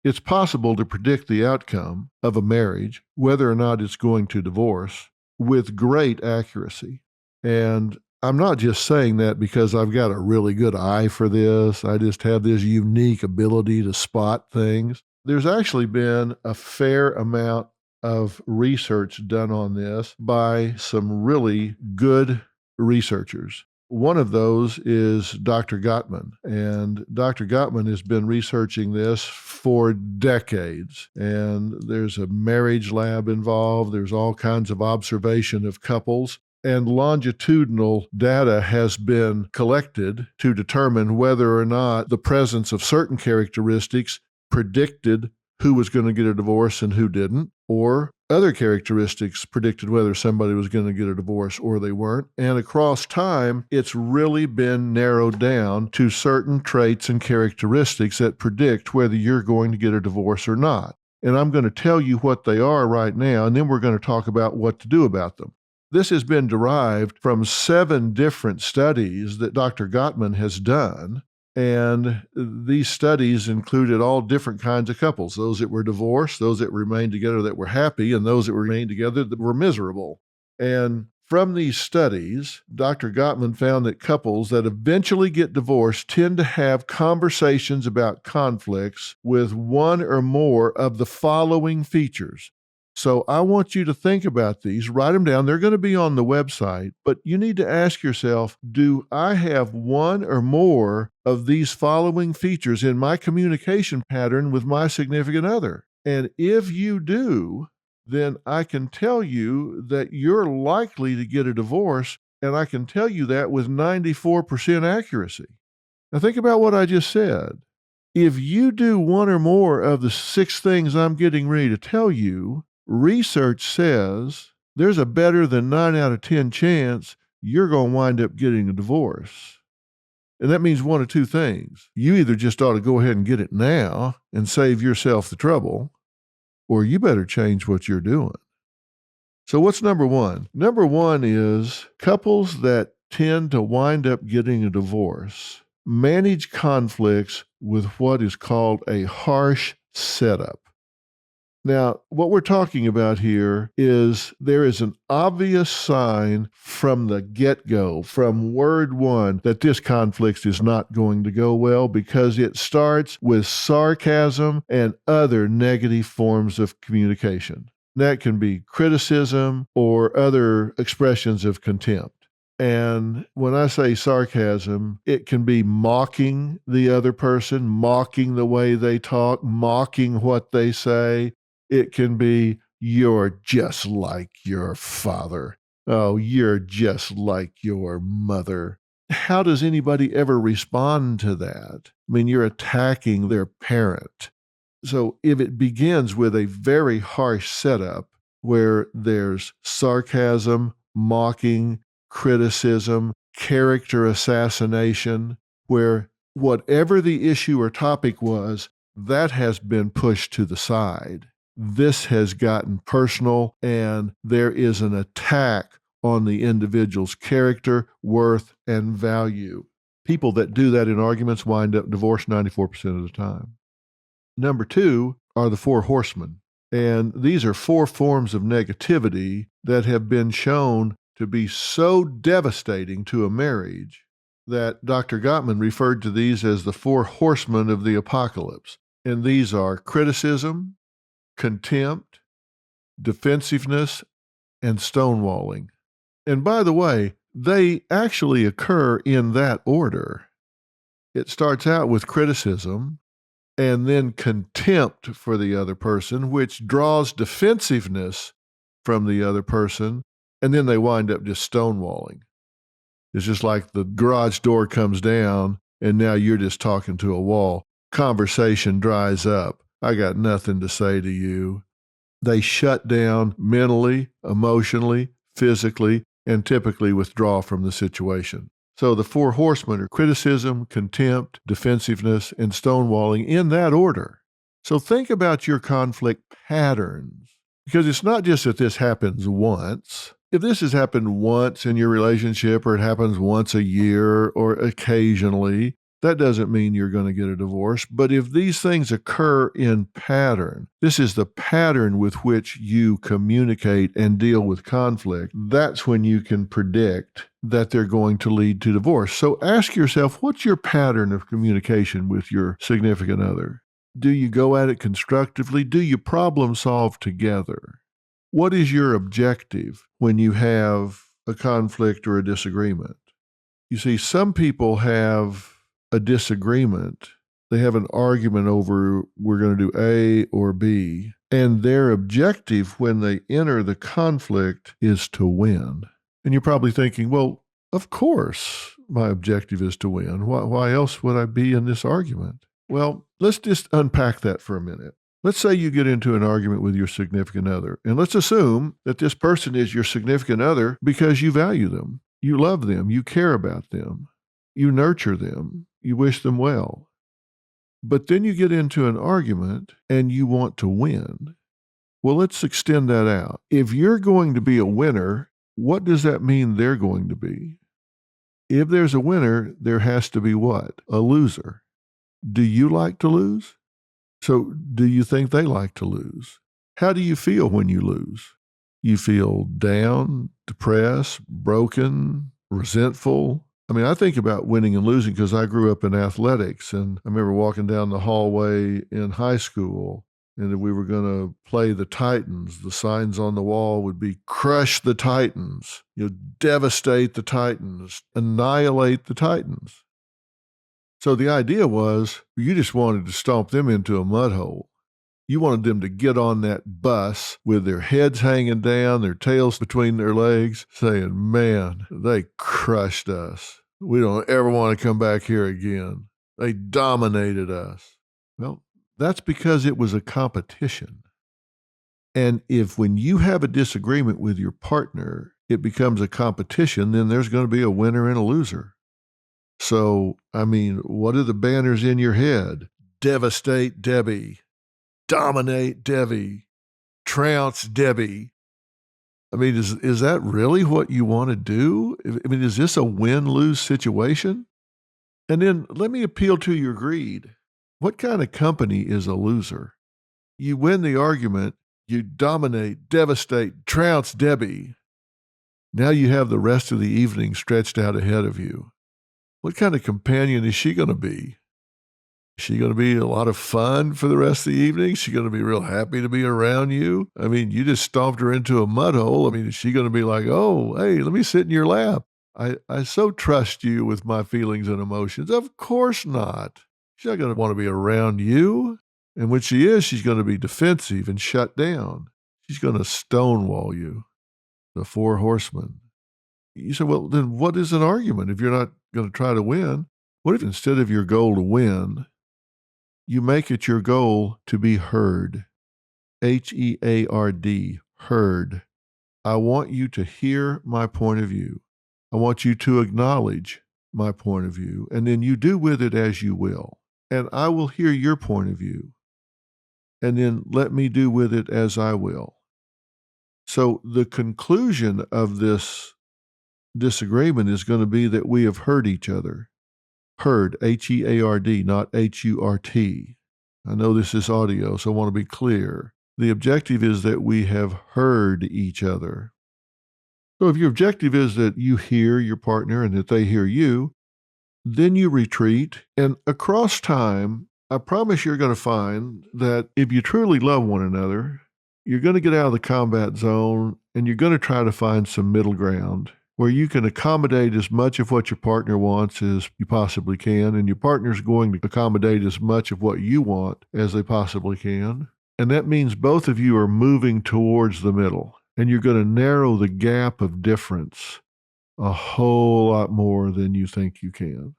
It's possible to predict the outcome of a marriage, whether or not it's going to divorce, with great accuracy. And I'm not just saying that because I've got a really good eye for this. I just have this unique ability to spot things. There's actually been a fair amount of research done on this by some really good researchers. One of those is Dr. Gottman, and Dr. Gottman has been researching this for decades. And there's a marriage lab involved. There's all kinds of observation of couples. And longitudinal data has been collected to determine whether or not the presence of certain characteristics predicted who was going to get a divorce and who didn't, or other characteristics predicted whether somebody was going to get a divorce or they weren't. And across time, it's really been narrowed down to certain traits and characteristics that predict whether you're going to get a divorce or not. And I'm going to tell you what they are right now, and then we're going to talk about what to do about them. This has been derived from 7 different studies that Dr. Gottman has done. And these studies included all different kinds of couples, those that were divorced, those that remained together that were happy, and those that remained together that were miserable. And from these studies, Dr. Gottman found that couples that eventually get divorced tend to have conversations about conflicts with one or more of the following features. So I want you to think about these, write them down. They're going to be on the website, but you need to ask yourself, do I have one or more of these following features in my communication pattern with my significant other? And if you do, then I can tell you that you're likely to get a divorce, and I can tell you that with 94% accuracy. Now think about what I just said. If you do one or more of the 6 things I'm getting ready to tell you, research says there's a better than 9 out of 10 chance you're going to wind up getting a divorce. And that means one of 2 things. You either just ought to go ahead and get it now and save yourself the trouble, or you better change what you're doing. So what's number 1? Number 1 is couples that tend to wind up getting a divorce manage conflicts with what is called a harsh setup. Now, what we're talking about here is there is an obvious sign from the get-go, from word one, that this conflict is not going to go well because it starts with sarcasm and other negative forms of communication. That can be criticism or other expressions of contempt. And when I say sarcasm, it can be mocking the other person, mocking the way they talk, mocking what they say. It can be, you're just like your father. Oh, you're just like your mother. How does anybody ever respond to that? I mean, you're attacking their parent. So if it begins with a very harsh setup where there's sarcasm, mocking, criticism, character assassination, where whatever the issue or topic was, that has been pushed to the side. This has gotten personal, and there is an attack on the individual's character, worth, and value. People that do that in arguments wind up divorced 94% of the time. Number 2 are the 4 horsemen. And these are 4 forms of negativity that have been shown to be so devastating to a marriage that Dr. Gottman referred to these as the 4 horsemen of the apocalypse. And these are criticism, contempt, defensiveness, and stonewalling. And by the way, they actually occur in that order. It starts out with criticism and then contempt for the other person, which draws defensiveness from the other person, and then they wind up just stonewalling. It's just like the garage door comes down, and now you're just talking to a wall. Conversation dries up. I got nothing to say to you. They shut down mentally, emotionally, physically, and typically withdraw from the situation. So the 4 horsemen are criticism, contempt, defensiveness, and stonewalling in that order. So think about your conflict patterns, because it's not just that this happens once. If this has happened once in your relationship, or it happens once a year or occasionally, That doesn't mean you're going to get a divorce, but if these things occur in pattern, this is the pattern with which you communicate and deal with conflict, that's when you can predict that they're going to lead to divorce. So ask yourself, what's your pattern of communication with your significant other? Do you go at it constructively? Do you problem solve together? What is your objective when you have a conflict or a disagreement? You see, some people have a disagreement. They have an argument over we're going to do A or B, and their objective when they enter the conflict is to win. And you're probably thinking, well, of course my objective is to win. Why else would I be in this argument? Well, let's just unpack that for a minute. Let's say you get into an argument with your significant other, and let's assume that this person is your significant other because you value them, you love them, you care about them, you nurture them, you wish them well. But then you get into an argument and you want to win. Well, let's extend that out. If you're going to be a winner, what does that mean they're going to be? If there's a winner, there has to be what? A loser. Do you like to lose? So do you think they like to lose? How do you feel when you lose? You feel down, depressed, broken, resentful? I mean, I think about winning and losing because I grew up in athletics, and I remember walking down the hallway in high school, and if we were going to play the Titans, the signs on the wall would be crush the Titans, devastate the Titans, annihilate the Titans. So the idea was you just wanted to stomp them into a mud hole. You wanted them to get on that bus with their heads hanging down, their tails between their legs, saying, man, they crushed us. We don't ever want to come back here again. They dominated us. Well, that's because it was a competition. And if when you have a disagreement with your partner, it becomes a competition, then there's going to be a winner and a loser. So, I mean, what are the banners in your head? Devastate Debbie. Dominate Debbie. Trounce Debbie. I mean, is that really what you want to do? I mean, is this a win-lose situation? And then let me appeal to your greed. What kind of company is a loser? You win the argument, you dominate, devastate, trounce Debbie. Now you have the rest of the evening stretched out ahead of you. What kind of companion is she going to be? Is she going to be a lot of fun for the rest of the evening? Is she going to be real happy to be around you? I mean, you just stomped her into a mud hole. I mean, is she going to be like, oh, hey, let me sit in your lap? I so trust you with my feelings and emotions. Of course not. She's not going to want to be around you. And when she is, she's going to be defensive and shut down. She's going to stonewall you. The four horsemen. You say, well, then what is an argument if you're not going to try to win? What if instead of your goal to win, you make it your goal to be heard? Heard, heard. I want you to hear my point of view. I want you to acknowledge my point of view, and then you do with it as you will. And I will hear your point of view, and then let me do with it as I will. So the conclusion of this disagreement is going to be that we have heard each other. Heard, Heard, not Hurt. I know this is audio, so I want to be clear. The objective is that we have heard each other. So if your objective is that you hear your partner and that they hear you, then you retreat. And across time, I promise you're going to find that if you truly love one another, you're going to get out of the combat zone and you're going to try to find some middle ground where you can accommodate as much of what your partner wants as you possibly can, and your partner's going to accommodate as much of what you want as they possibly can. And that means both of you are moving towards the middle, and you're going to narrow the gap of difference a whole lot more than you think you can.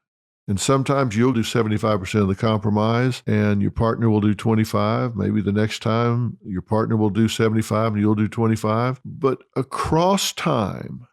And sometimes you'll do 75% of the compromise and your partner will do 25. Maybe the next time your partner will do 75 and you'll do 25. But across time,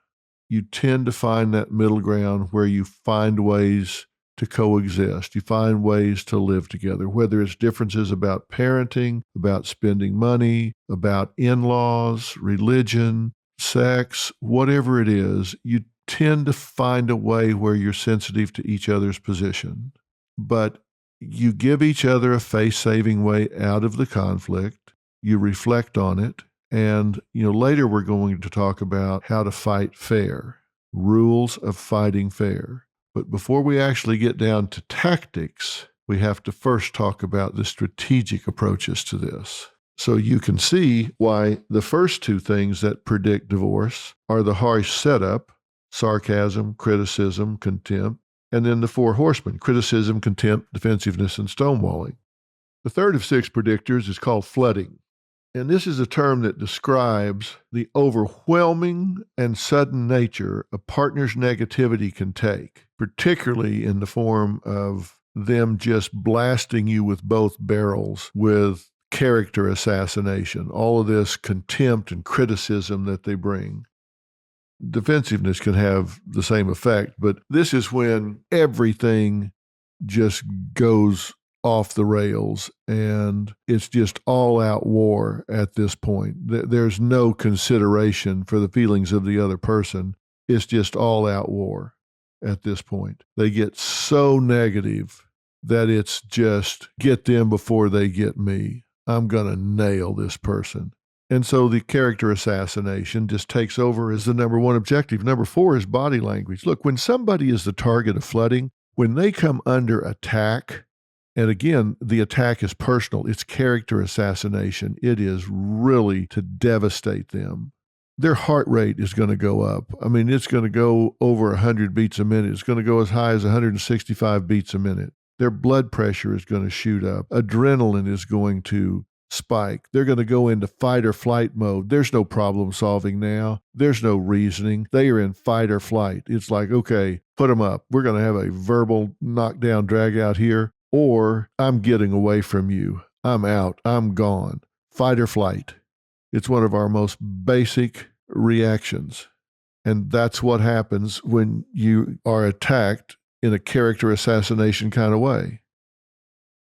you tend to find that middle ground where you find ways to coexist. You find ways to live together, whether it's differences about parenting, about spending money, about in-laws, religion, sex, whatever it is, you tend to find a way where you're sensitive to each other's position. but you give each other a face-saving way out of the conflict. You reflect on it. And, later we're going to talk about how to fight fair, rules of fighting fair. But before we actually get down to tactics, we have to first talk about the strategic approaches to this. So you can see why the first two things that predict divorce are the harsh setup, sarcasm, criticism, contempt, and then the four horsemen: criticism, contempt, defensiveness, and stonewalling. The third of six predictors is called flooding. And this is a term that describes the overwhelming and sudden nature a partner's negativity can take, particularly in the form of them just blasting you with both barrels with character assassination, all of this contempt and criticism that they bring. Defensiveness can have the same effect, but this is when everything just goes off the rails and it's just all out war at this point. There's no consideration for the feelings of the other person. It's just all out war at this point. They get so negative that it's just get them before they get me. I'm going to nail this person. And so the character assassination just takes over as the number one objective. Number four is body language. Look, when somebody is the target of flooding, when they come under attack, and again, the attack is personal, it's character assassination. It is really to devastate them. Their heart rate is going to go up. I mean, it's going to go over 100 beats a minute. It's going to go as high as 165 beats a minute. Their blood pressure is going to shoot up. Adrenaline is going to spike. They're going to go into fight or flight mode. There's no problem solving now. There's no reasoning. They are in fight or flight. It's like, okay, put them up. We're going to have a verbal knockdown, drag out here, or I'm getting away from you. I'm out. I'm gone. Fight or flight. It's one of our most basic reactions. And that's what happens when you are attacked in a character assassination kind of way.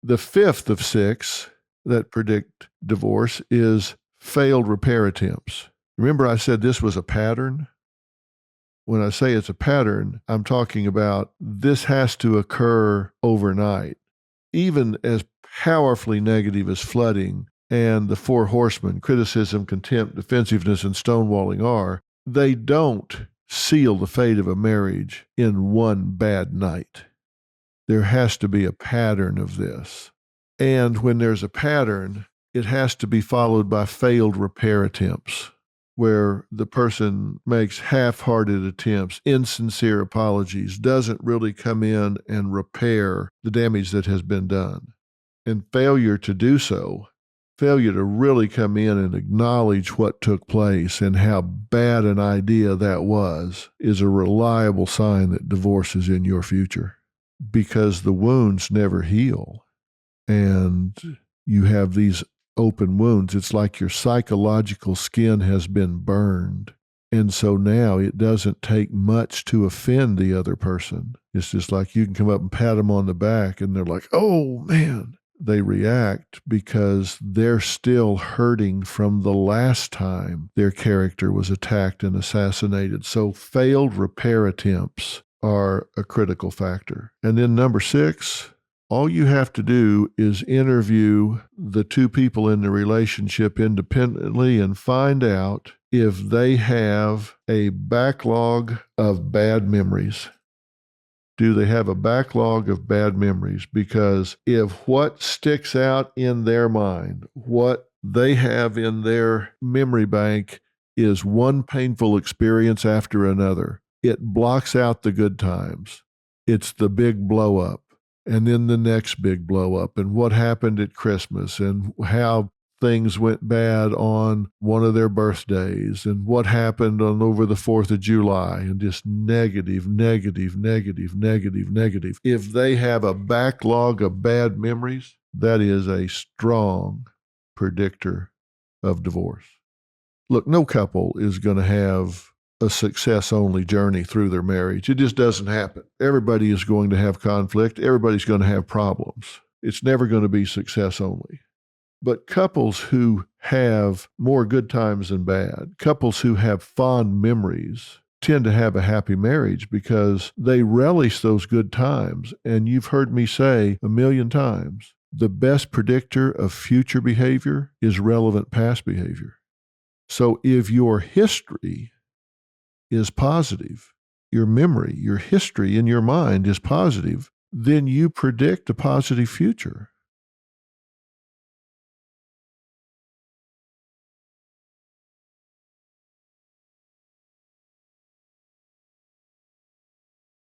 The fifth of six that predict divorce is failed repair attempts. Remember I said this was a pattern? When I say it's a pattern, I'm talking about this has to occur overnight. Even as powerfully negative as flooding and the four horsemen, criticism, contempt, defensiveness, and stonewalling are, they don't seal the fate of a marriage in one bad night. There has to be a pattern of this. And when there's a pattern, it has to be followed by failed repair attempts, where the person makes half-hearted attempts, insincere apologies, doesn't really come in and repair the damage that has been done. And failure to do so, failure to really come in and acknowledge what took place and how bad an idea that was, is a reliable sign that divorce is in your future, because the wounds never heal. And you have these open wounds. It's like your psychological skin has been burned. And so now it doesn't take much to offend the other person. It's just like you can come up and pat them on the back and they're like, oh man. They react because they're still hurting from the last time their character was attacked and assassinated. So failed repair attempts are a critical factor. And then number six, all you have to do is interview the two people in the relationship independently and find out if they have a backlog of bad memories. Do they have a backlog of bad memories? Because if what sticks out in their mind, what they have in their memory bank is one painful experience after another, it blocks out the good times. It's the big blow up. And then the next big blow up, and what happened at Christmas, and how things went bad on one of their birthdays, and what happened on over the 4th of July, and just negative, negative, negative, negative, negative. If they have a backlog of bad memories, that is a strong predictor of divorce. Look, no couple is going to have a success-only journey through their marriage. It just doesn't happen. Everybody is going to have conflict. Everybody's going to have problems. It's never going to be success only. But couples who have more good times than bad, couples who have fond memories tend to have a happy marriage because they relish those good times. And you've heard me say a million times, the best predictor of future behavior is relevant past behavior. So if your history is positive, your memory, your history in your mind is positive, then you predict a positive future.